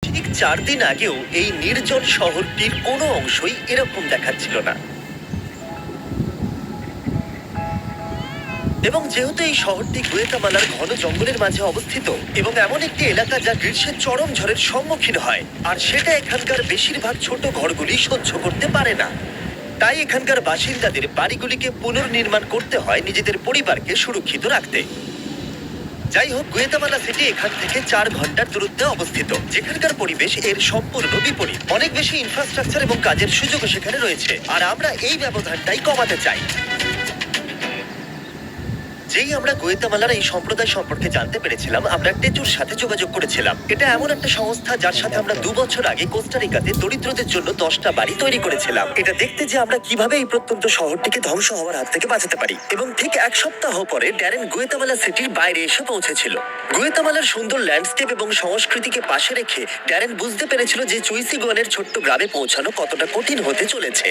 ঠিক 4 দিন আগেও এই নির্জন শহরটির কোনো অংশই এরকম দেখাচ্ছিল না। এবং যেহেতু এই শহরটি গুয়েতামালার ঘন জঙ্গলের মাঝে অবস্থিত এবং এমন একটি এলাকা যা গ্রীষ্মের চরম ঝড়ের সম্মুখীন হয়, আর সেটা এখানকার বেশিরভাগ ছোট ঘরগুলি সহ্য করতে পারে না, তাই এখানকার বাসিন্দাদের বাড়িগুলিকে পুনর্নির্মাণ করতে হয় নিজেদের পরিবারকে সুরক্ষিত রাখতে। যাই হোক, গুয়েতামালা সিটি এখান থেকে 4 ঘন্টার দূরত্বে অবস্থিত, যেখানকার পরিবেশ এর সম্পূর্ণ বিপরীত। অনেক বেশি ইনফ্রাস্ট্রাকচার এবং কাজের সুযোগও সেখানে রয়েছে, আর আমরা এই ব্যবধানটাই কমাতে চাই। যেই আমরা গুয়েতামালার এই সম্প্রদায় সম্পর্কে জানতে পেরেছিলাম, আমরা টেচুর সাথে যোগাযোগ করেছিলাম। এটা এমন একটা সংস্থা যার সাথে আমরা 2 বছর আগে কোস্টারিকাতে দরিদ্রদের জন্য 10টা বাড়ি তৈরি করেছিলাম। এটা দেখতে যে আমরা কিভাবে এই প্রত্যন্ত শহরটিকে ধ্বংস হওয়ার হাত থেকে বাঁচাতে পারি। এবং ঠিক 1 সপ্তাহ পরে ড্যারেন গুয়েতামালা সিটির বাইরে এসে পৌঁছেছিল। গুয়েতামালার সুন্দর ল্যান্ডস্কেপ এবং সংস্কৃতিকে পাশে রেখে ড্যারেন বুঝতে পেরেছিল যে চুইসিগনের ছোট্ট গ্রামে পৌঁছানো কতটা কঠিন হতে চলেছে,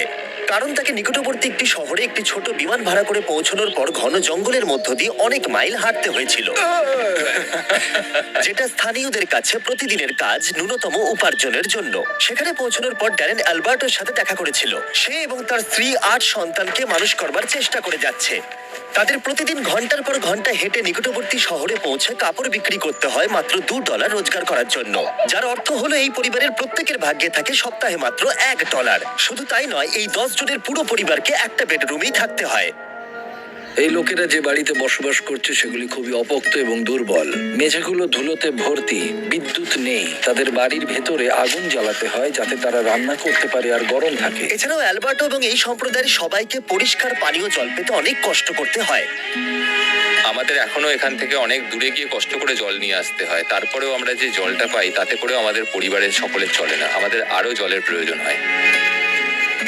কারণ তাকে নিকটবর্তী একটি শহরে একটি ছোট বিমান ভাড়া করে পৌঁছানোর পর ঘন জঙ্গলের মধ্য দিয়ে অনেক মাইল হাঁটতে হয়েছিল, যেটা স্থানীয়দের কাছে প্রতিদিনের কাজ, ন্যূনতম উপার্জনের জন্য। সেখানে পৌঁছানোর পর ড্যারেন অ্যালবার্টোর সাথে দেখা করেছিল। সে এবং তার স্ত্রী 8 সন্তানকে মানুষ করবার চেষ্টা করে যাচ্ছে। তাদের প্রতিদিন ঘন্টার পর ঘন্টা হেঁটে নিকটবর্তী শহরে পৌঁছে কাপড় বিক্রি করতে হয় মাত্র $2 রোজগার করার জন্য, যার অর্থ হলো এই পরিবারের প্রত্যেকের ভাগ্যে থাকে সপ্তাহে মাত্র $1। শুধু তাই নয়, এই 10 জনের পুরো পরিবারকে একটা বেডরুমেই থাকতে হয়। এই লোকেরা যে বাড়িতে বসবাস করছে সেগুলি খুবই অপোক্ত এবং দুর্বল। মেঝেগুলো ধুলোতে ভর্তি, বিদ্যুৎ নেই। তাদের বাড়ির ভেতরে আগুন জ্বালাতে হয় যাতে তারা রান্না করতে পারে আর গরম থাকে। এছাড়াও অ্যালবার্টো এবং এই সম্প্রদায়ের সবাইকে পরিষ্কার পানীয় জল পেতে অনেক কষ্ট করতে হয়। আমাদের এখনো এখান থেকে অনেক দূরে গিয়ে কষ্ট করে জল নিয়ে আসতে হয়। তারপরেও আমরা যে জলটা পাই তাতে করেও আমাদের পরিবারের সকলের চলে না। আমাদের আরো জলের প্রয়োজন হয়।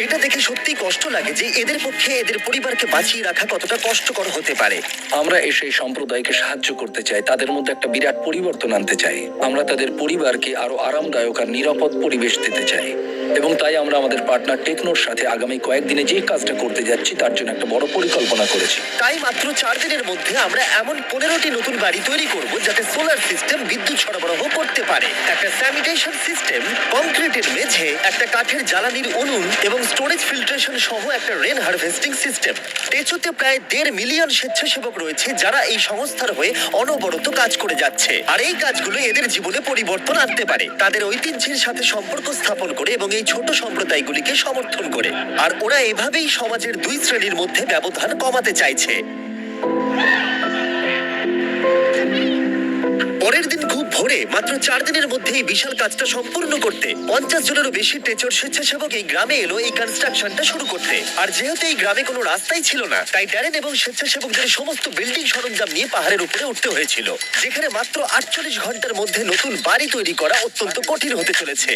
এটা দেখে সত্যি কষ্ট লাগে যে এদের পক্ষে এদের পরিবারকে বাঁচিয়ে রাখা কতটা কষ্টকর হতে পারে। আমরা এসে এই সম্প্রদায়কে সাহায্য করতে চাই, তাদের মধ্যে একটা বিরাট পরিবর্তন আনতে চাই। আমরা তাদের পরিবারকে আরো আরামদায়ক আর নিরাপদ পরিবেশ দিতে চাই। এবং তাই আমরা আমাদের পার্টনার টেকনোর সাথে আগামী কয়েকদিনে যে কাজটা করতে যাচ্ছি তার জন্য একটা বড় পরিকল্পনা করেছি। তাই মাত্র 4 দিনের মধ্যে আমরা এমন 15টি নতুন বাড়ি তৈরি করব যাতে সোলার সিস্টেম বিদ্যুৎ সরবরাহ করতে পারে, একটা স্যানিটেশন সিস্টেম, কংক্রিটের মেঝে, একটা কাঠের জ্বালানির উনুন এবং স্টোরেজ ফিল্ট্রেশন সহ একটা রেন হারভেস্টিং সিস্টেম। টেচুতে প্রায় 1.5 মিলিয়ন স্বেচ্ছাসেবক রয়েছে যারা এই সংস্থার হয়ে অনবরত কাজ করে যাচ্ছে, আর এই কাজগুলো এদের জীবনে পরিবর্তন আনতে পারে, তাদের ঐতিহ্যের সাথে সম্পর্ক স্থাপন করে এবং এই ছোট সম্প্রদায়গুলিকে সমর্থন করে। আর ওরা এভাবেই সমাজের 2 শ্রেণীর মধ্যে ব্যবধান কমাতে চাইছে। পরের দিন খুব ভোরে, মাত্র 4 দিনের মধ্যে এই বিশাল কাজটা সম্পূর্ণ করতে 50 জনেরও বেশি টেচোর স্বেচ্ছাসেবক এই গ্রামে এলো এই কনস্ট্রাকশনটা শুরু করতে। আর যেহেতু এই গ্রামে কোনো রাস্তাই ছিল না, তাই ড্যারেন এবং স্বেচ্ছাসেবকদের সমস্ত বিল্ডিং সরঞ্জাম নিয়ে পাহাড়ের উপরে উঠতে হয়েছিল, যেখানে মাত্র 48 ঘন্টার মধ্যে নতুন বাড়ি তৈরি করা অত্যন্ত কঠিন হতে চলেছে।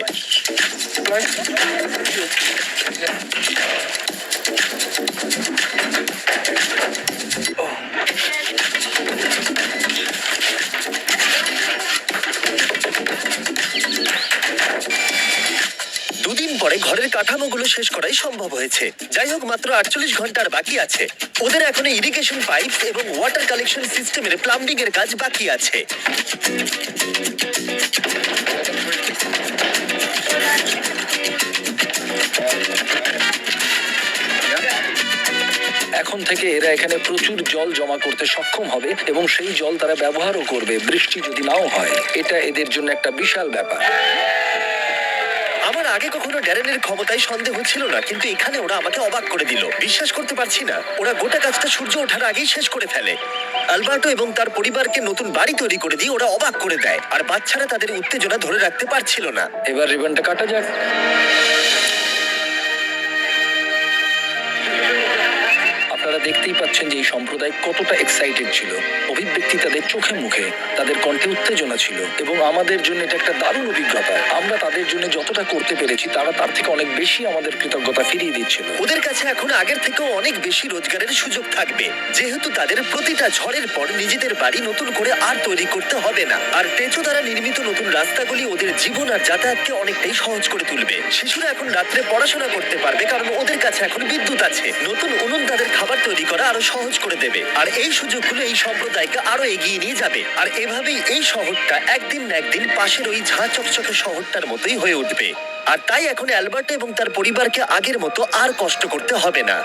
দুদিন পরে ঘরের কাঠামোগুলো শেষ করাই সম্ভব হয়েছে। যাই হোক, মাত্র 48 ঘন্টার বাকি আছে। ওদের এখনো ইরিগেশন পাইপ এবং ওয়াটার কালেকশন সিস্টেমের প্লাম্বিং এর কাজ বাকি আছে। এখন থেকে এরা এখানে প্রচুর জল জমা করতে সক্ষম হবে এবং সেই জল তারা ব্যবহারও করবে বৃষ্টি যদি নাও হয়। এটা এদের জন্য একটা বিশাল ব্যাপার। আমার আগে কখনো ড্যারেনের ক্ষমতায় সন্দেহ ছিল না, কিন্তু এখানে ওরা আমাকে অবাক করে দিল। বিশ্বাস করতে পারছি না, ওরা গোটা কাজটা সূর্য ওঠার আগেই শেষ করে ফেলে। আলবার্টো এবং তার পরিবারকে নতুন বাড়ি তৈরি করে দিয়ে ওরা অবাক করে দেয়, আর বাচ্চারা তাদের উত্তেজনা ধরে রাখতে পারছিল না। এবার রিবনটা কাটা যাক। আপনারা দেখতেই পাচ্ছেন যে এই সম্প্রদায় কতটা এক্সাইটেড ছিল। অভিব্যক্তি তাদের চোখে মুখে, তাদের কণ্ঠে উত্তেজনা ছিল এবং আমাদের জন্য এটা একটা দারুণ অভিজ্ঞতা। আমরা তাদের জন্য যতটা করতে পেরেছি তারা তার থেকে অনেক বেশি আমাদের কৃতজ্ঞতা ফিরিয়ে দিচ্ছিল। ওদের কাছে এখন আগের থেকেও অনেক বেশি রোজগারের সুযোগ থাকবে, যেহেতু তাদের প্রতিটা ঝড়ের পর নিজেদের বাড়ি নতুন করে আর তৈরি করতে হবে না। আর টেচো দ্বারা নির্মিত নতুন রাস্তাগুলি ওদের জীবন আর যাতায়াতকে অনেকটাই সহজ করে তুলবে। শিশুরা এখন রাত্রে পড়াশোনা করতে পারবে কারণ ওদের কাছে এখন বিদ্যুৎ আছে। নতুন উনুন তাদের খাবার তৈরি তৈরি করা আরো সহজ করে দেবে। আর এই সুযোগগুলো এই সম্প্রদায়কে আরো এগিয়ে নিয়ে যাবে। আর এভাবেই এই শহরটা একদিন না একদিন পাশের ওই ঝাঁ চকচকে শহরটার মতোই হয়ে উঠবে। আর তাই এখন অ্যালবার্টো এবং তার পরিবারকে আগের মতো আর কষ্ট করতে হবে না।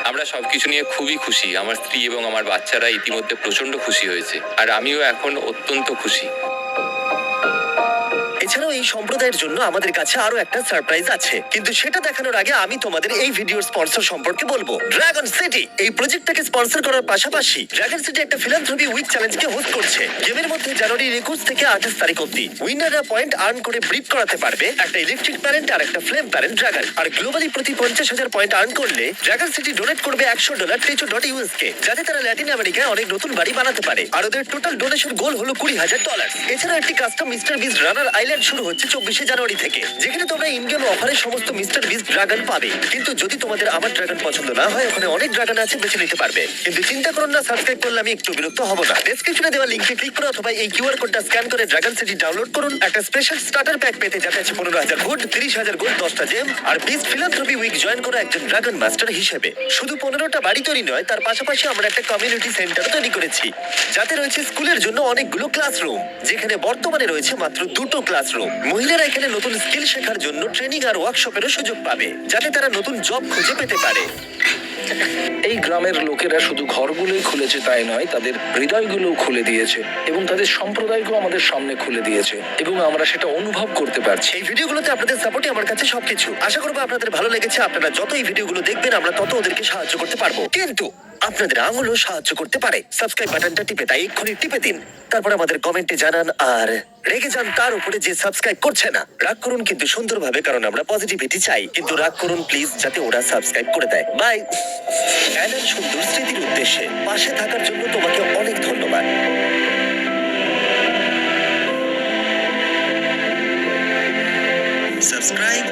আমরা সবকিছু নিয়ে খুবই খুশি। আমার স্ত্রী এবং আমার বাচ্চারা ইতিমধ্যে প্রচন্ড খুশি হয়েছে, আর আমিও এখন অত্যন্ত খুশি। এছাড়াও এই সম্প্রদায়ের জন্য আমাদের কাছে আরো একটা সারপ্রাইজ আছে, কিন্তু সেটা দেখানোর আগে আমি তোমাদের এই ভিডিওর স্পন্সর সম্পর্কে বলবো। ড্রাগন সিটি এই প্রজেক্টটাকে স্পন্সর করার পাশাপাশি ড্রাগন সিটি একটা ফিলান্থ্রপি উইক চ্যালেঞ্জকে হোস্ট করছে। গেমের মধ্যে জানুয়ারি 21 থেকে 28 তারিখ অব্দি উইনাররা পয়েন্ট আর্ন করে ব্রিড করাতে পারবে একটা ইলেকট্রিক প্যারেন্ট আর একটা ফ্লেম প্যারেন্ট ড্রাগন। আর গ্লোবালি প্রতি 50,000 পয়েন্ট আর্ন করলে ড্রাগন সিটি ডোনেট করবে $100 টেচো.us কে, যাতে তারা ল্যাটিন আমেরিকায় অনেক নতুন বাড়ি বানাতে পারে। আর ওদের টোটাল ডোনেশন গোল হলো $20,000। এছাড়া একটি কাস্টম মিস্টার বিস্ট রানার আইল্যান্ড শুরু হচ্ছে 24শে জানুয়ারি থেকে, যেখানে তোমরা ইন গেম অফারে সমস্ত মিস্টার বিস্ট ড্রাগন পাবে। কিন্তু যদি তোমাদের আমার ড্রাগন পছন্দ না হয়, ওখানে অনেক ড্রাগন আছে, বেছে নিতে পারবে। কিন্তু চিন্তা করুন না, সাবস্ক্রাইব করলে আমি একটু বিরক্ত হব না। ডেসক্রিপশনে দেওয়া লিংকে ক্লিক করো অথবা এই কিউআর কোডটা স্ক্যান করে ড্রাগন সিটি ডাউনলোড করুন। একটা স্পেশাল স্টার্টার প্যাক পেতে যাতে আছে 15,000 ফুড, 30,000 গোল্ড, 10টা জেম আর বিস্ট ফিলান্থ্রপি উইক জয়েন করা একজন ড্রাগন মাস্টার হিসেবে। শুধু 15টা বাড়ি তৈরি নয়, তার পাশাপাশি আমরা একটা কমিউনিটি সেন্টার তৈরি করেছি, যাতে রয়েছে স্কুলের জন্য অনেকগুলো ক্লাসরুম, যেখানে বর্তমানে রয়েছে মাত্র 2টো ক্লাসরুম। মহিলারা এখানে নতুন স্কিল শেখার জন্য ট্রেনিং আর ওয়ার্কশপেরও সুযোগ পাবে, যাতে তারা নতুন জব খুঁজে পেতে পারে। এই গ্রামের লোকেরা শুধু ঘরগুলোই খুলেছে তাই নয়, তাদের হৃদয়গুলোও খুলে দিয়েছে এবং তাদের সম্প্রদায়কেও আমাদের সামনে খুলে দিয়েছে, এবং আমরা সেটা অনুভব করতে পারছি। এই ভিডিওগুলোতে আপনাদের সাপোর্টই আমার কাছে সবকিছু। আশা করবো আপনাদের ভালো লেগেছে। আপনারা যত এই ভিডিওগুলো দেখবেন, আমরা তত ওদেরকে সাহায্য করতে পারবো। কিন্তু আপনাদের আঙুলও সাহায্য করতে পারে। সাবস্ক্রাইব বাটনটা টিপে, তাই এক্ষুনি টিপে দিন। তারপর আমাদের কমেন্টে জানান, আর রেগে যান তার উপরে যে সাবস্ক্রাইব করছে না। রাগ করুন কিন্তু সুন্দরভাবে, কারণ আমরা পজিটিভিটি চাই। কিন্তু রাগ করুন প্লিজ, যাতে ওরা সাবস্ক্রাইব করে দেয়। বাই। অ্যানার সুন্দর স্মৃতির উদ্দেশ্যে পাশে থাকার জন্য তোমাকে অনেক ধন্যবাদ। সাবস্ক্রাইব